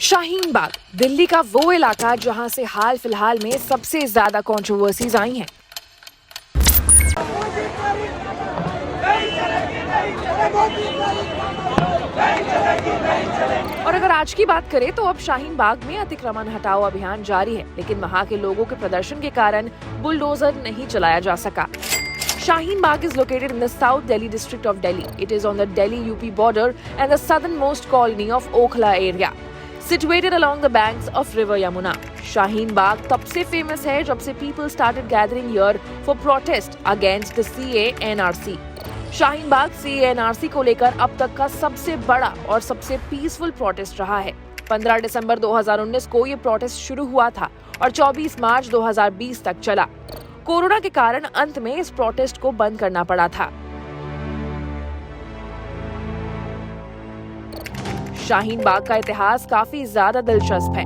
शाहीन बाग दिल्ली का वो इलाका जहां से हाल फिलहाल में सबसे ज्यादा कंट्रोवर्सीज आई हैं। और अगर आज की बात करें तो अब शाहीन बाग में अतिक्रमण हटाओ अभियान जारी है, लेकिन वहां के लोगों के प्रदर्शन के कारण बुलडोजर नहीं चलाया जा सका। Shaheen Bagh is located in the South Delhi district of Delhi. It is on the Delhi-UP border and the southernmost colony of Okhla area, situated along the banks of River Yamuna. Shaheen Bagh तब से famous है जब से people started gathering here for protest against the CA-NRC. Shaheen Bagh CA-NRC को लेकर अब तक का सबसे बड़ा और सबसे पीसफुल प्रोटेस्ट रहा है। 15 दिसंबर 2019 को ये प्रोटेस्ट शुरू हुआ था और 24 मार्च 2020 तक चला। कोरोना के कारण अंत में इस प्रोटेस्ट को बंद करना पड़ा था। शाहीन बाग का इतिहास काफी ज्यादा दिलचस्प है।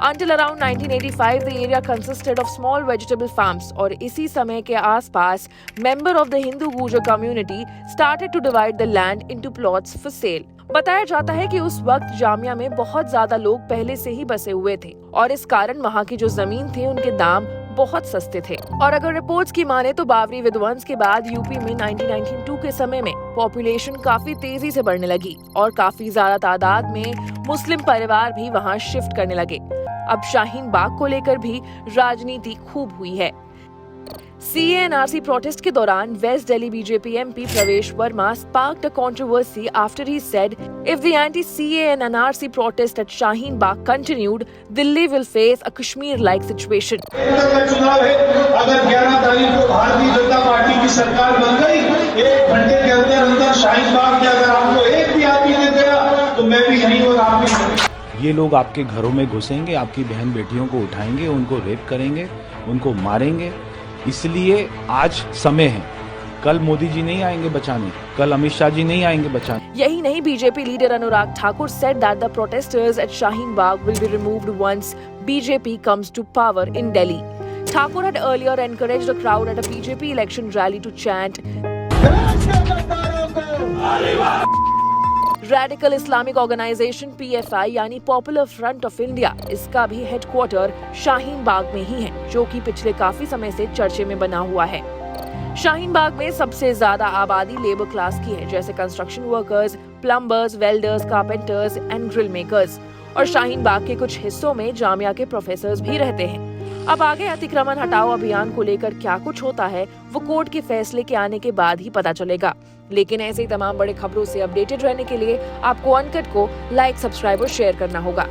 Until around 1985, the area consisted of small vegetable farms और इसी समय के आसपास member of the Hindu Gujar community started to divide the land into plots for sale. बताया जाता है कि उस वक्त जामिया में बहुत ज्यादा लोग पहले से ही बसे हुए थे और इस कारण वहाँ की जो जमीन थे उनके दाम बहुत सस्ते थे। और अगर रिपोर्ट्स की माने तो बाबरी विध्वंस के बाद यूपी में 1992 के समय में पॉपुलेशन काफी तेजी से बढ़ने लगी और काफी ज्यादा तादाद में मुस्लिम परिवार भी वहाँ शिफ्ट करने लगे। अब शाहीन बाग को लेकर भी राजनीति खूब हुई है। CA-NRC protest के दौरान वेस्ट दिल्ली बीजेपी MP प्रवेश Verma sparked a controversy after he said, if the anti-CA-NRC protest at Shaheen Bagh continued, Delhi will face a Kashmir-like situation. चुनाव है, अगर 11 तारीख को भारतीय जनता पार्टी की सरकार बन गई, 1 घंटे के अंदर शाहीन बाग के अगर आपको एक भी आदमी नहीं गया, तो मैं भी यहीं और आप भी। ये लोग आपके घरों में घुसेंगे, आपकी बहन बेटियों को उठाएंगे, उनको रेप करेंगे, उनको मारेंगे। इसलिए आज समय है, कल मोदी जी नहीं आएंगे बचाने, कल अमित शाह जी नहीं आएंगे बचाने। यही नहीं, BJP leader Anurag Thakur said that the protesters at Shaheen Bagh will be removed once BJP comes to power in Delhi. Thakur had earlier encouraged the crowd at a BJP election rally to chant radical Islamic organization PFI यानी popular front of India, इसका भी headquarter Shaheen Bagh में ही है, जो कि पिछले काफी समय से चर्चे में बना हुआ है। शाहीन बाग में सबसे ज्यादा आबादी लेबर क्लास की है, जैसे construction workers, plumbers, welders, carpenters and grill makers. और शाहीन बाग के कुछ हिस्सों में जामिया के प्रोफेसर्स भी रहते हैं। अब आगे अतिक्रमण हटाओ अभियान को लेकर क्या कुछ होता है वो कोर्ट के फैसले के आने के बाद ही पता चलेगा। लेकिन ऐसे ही तमाम बड़े खबरों से अपडेटेड रहने के लिए आपको अनकट को लाइक, सब्सक्राइब और शेयर करना होगा।